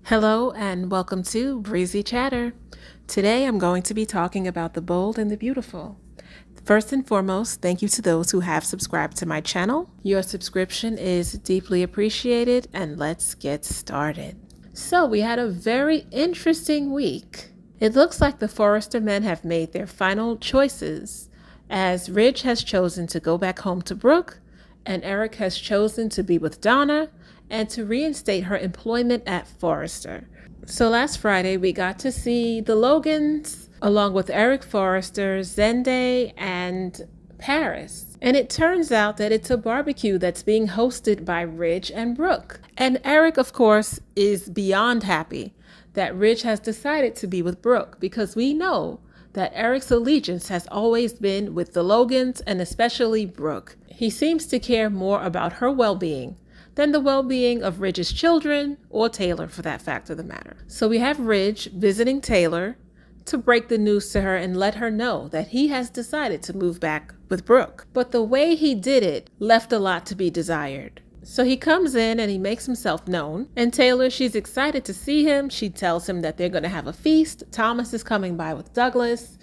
Hello and welcome to Breezy Chatter. Today I'm going to be talking about the bold and the beautiful. First and foremost, thank you to those who have subscribed to my channel. Your subscription is deeply appreciated, and let's get started. So we had a very interesting week. It looks like the Forrester men have made their final choices, as Ridge has chosen to go back home to Brook, and Eric has chosen to be with Donna and to reinstate her employment at Forrester. So last Friday, we got to see the Logans along with Eric Forrester, Zende, and Paris. And it turns out that it's a barbecue that's being hosted by Ridge and Brook. And Eric, of course, is beyond happy that Ridge has decided to be with Brook, because we know that Eric's allegiance has always been with the Logans and especially Brook. He seems to care more about her well-being than the well-being of Ridge's children, or Taylor for that fact of the matter. So we have Ridge visiting Taylor to break the news to her and let her know that he has decided to move back with Brook. But the way he did it left a lot to be desired. So he comes in and he makes himself known, and Taylor, she's excited to see him. She tells him that they're going to have a feast. Thomas is coming by with Douglas,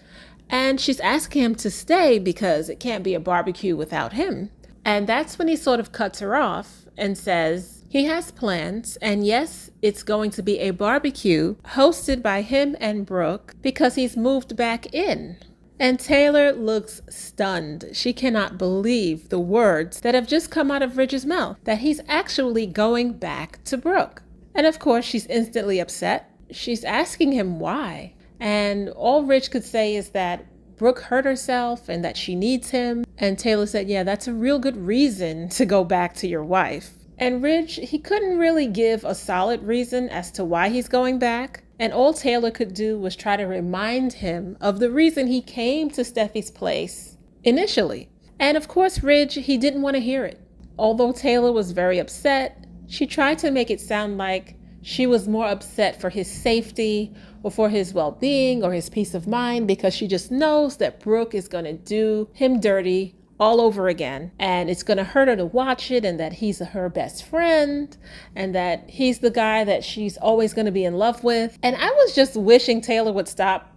and she's asking him to stay because it can't be a barbecue without him. And that's when he sort of cuts her off and says he has plans, and yes, it's going to be a barbecue hosted by him and Brook because he's moved back in. And Taylor looks stunned. She cannot believe the words that have just come out of Ridge's mouth, that he's actually going back to Brook. And of course, she's instantly upset. She's asking him why. And all Ridge could say is that Brook hurt herself and that she needs him. And Taylor said, yeah, that's a real good reason to go back to your wife. And Ridge, he couldn't really give a solid reason as to why he's going back. And all Taylor could do was try to remind him of the reason he came to Steffi's place initially. And of course, Ridge, he didn't want to hear it. Although Taylor was very upset, she tried to make it sound like she was more upset for his safety or for his well-being or his peace of mind, because she just knows that Brook is going to do him dirty all over again, and it's going to hurt her to watch it, and that he's her best friend, and that he's the guy that she's always going to be in love with. And I was just wishing Taylor would stop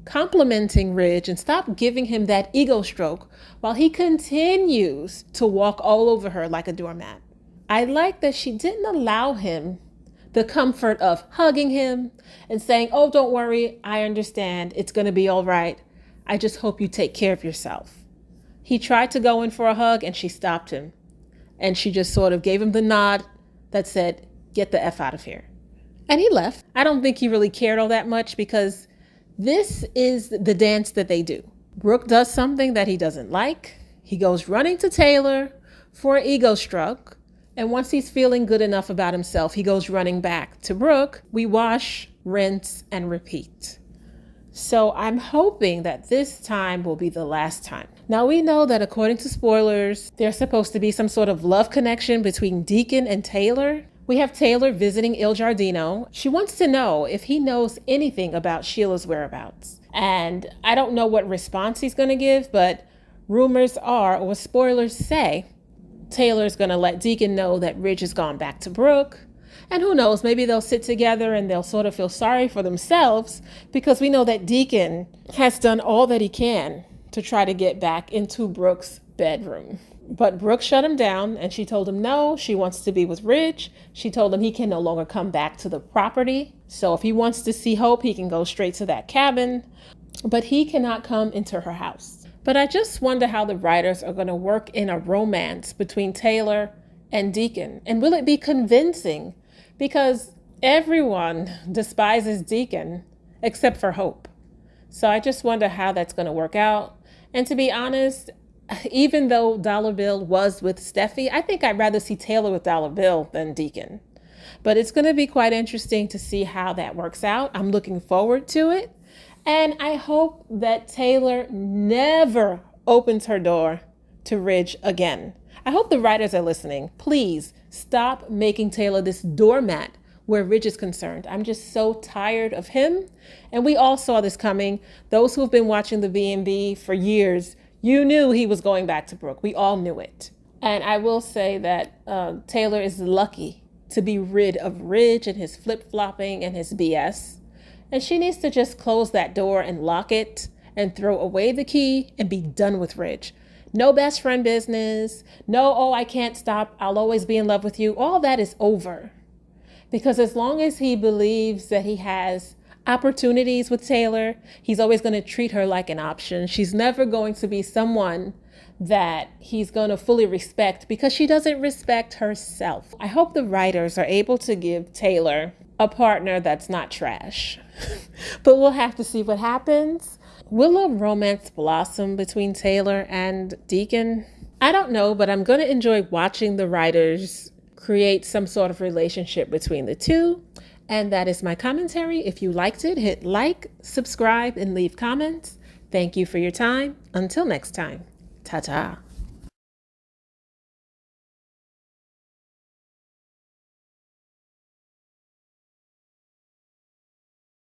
complimenting Ridge and stop giving him that ego stroke while he continues to walk all over her like a doormat. I like that she didn't allow him the comfort of hugging him and saying, oh, don't worry, I understand, it's going to be all right. I just hope you take care of yourself. He tried to go in for a hug and she stopped him. And she just sort of gave him the nod that said, get the F out of here. And he left. I don't think he really cared all that much, because this is the dance that they do. Brook does something that he doesn't like. He goes running to Taylor for an ego stroke. And once he's feeling good enough about himself, he goes running back to Brook. We wash, rinse, and repeat. So I'm hoping that this time will be the last time. Now we know that according to spoilers, there's supposed to be some sort of love connection between Deacon and Taylor. We have Taylor visiting Il Giardino. She wants to know if he knows anything about Sheila's whereabouts. And I don't know what response he's going to give, but rumors are, or spoilers say, Taylor's going to let Deacon know that Ridge has gone back to Brook. And who knows, maybe they'll sit together and they'll sort of feel sorry for themselves, because we know that Deacon has done all that he can to try to get back into Brook's bedroom. But Brook shut him down, and she told him no, she wants to be with Ridge. She told him he can no longer come back to the property. So if he wants to see Hope, he can go straight to that cabin, but he cannot come into her house. But I just wonder how the writers are going to work in a romance between Taylor and Deacon. And will it be convincing? Because everyone despises Deacon except for Hope. So I just wonder how that's going to work out. And to be honest, even though Dollar Bill was with Steffi, I think I'd rather see Taylor with Dollar Bill than Deacon. But it's going to be quite interesting to see how that works out. I'm looking forward to it. And I hope that Taylor never opens her door to Ridge again. I hope the writers are listening. Please stop making Taylor this doormat where Ridge is concerned. I'm just so tired of him. And we all saw this coming. Those who've been watching the B&B for years, you knew he was going back to Brook. We all knew it. And I will say that Taylor is lucky to be rid of Ridge and his flip-flopping and his BS. And she needs to just close that door and lock it and throw away the key and be done with Ridge. No best friend business. No, oh, I can't stop. I'll always be in love with you. All that is over. Because as long as he believes that he has opportunities with Taylor, he's always going to treat her like an option. She's never going to be someone that he's going to fully respect because she doesn't respect herself. I hope the writers are able to give Taylor a partner that's not trash. But we'll have to see what happens. Will a romance blossom between Taylor and Deacon? I don't know, but I'm going to enjoy watching the writers create some sort of relationship between the two. And that is my commentary. If you liked it, hit like, subscribe, and leave comments. Thank you for your time. Until next time. Ta-ta.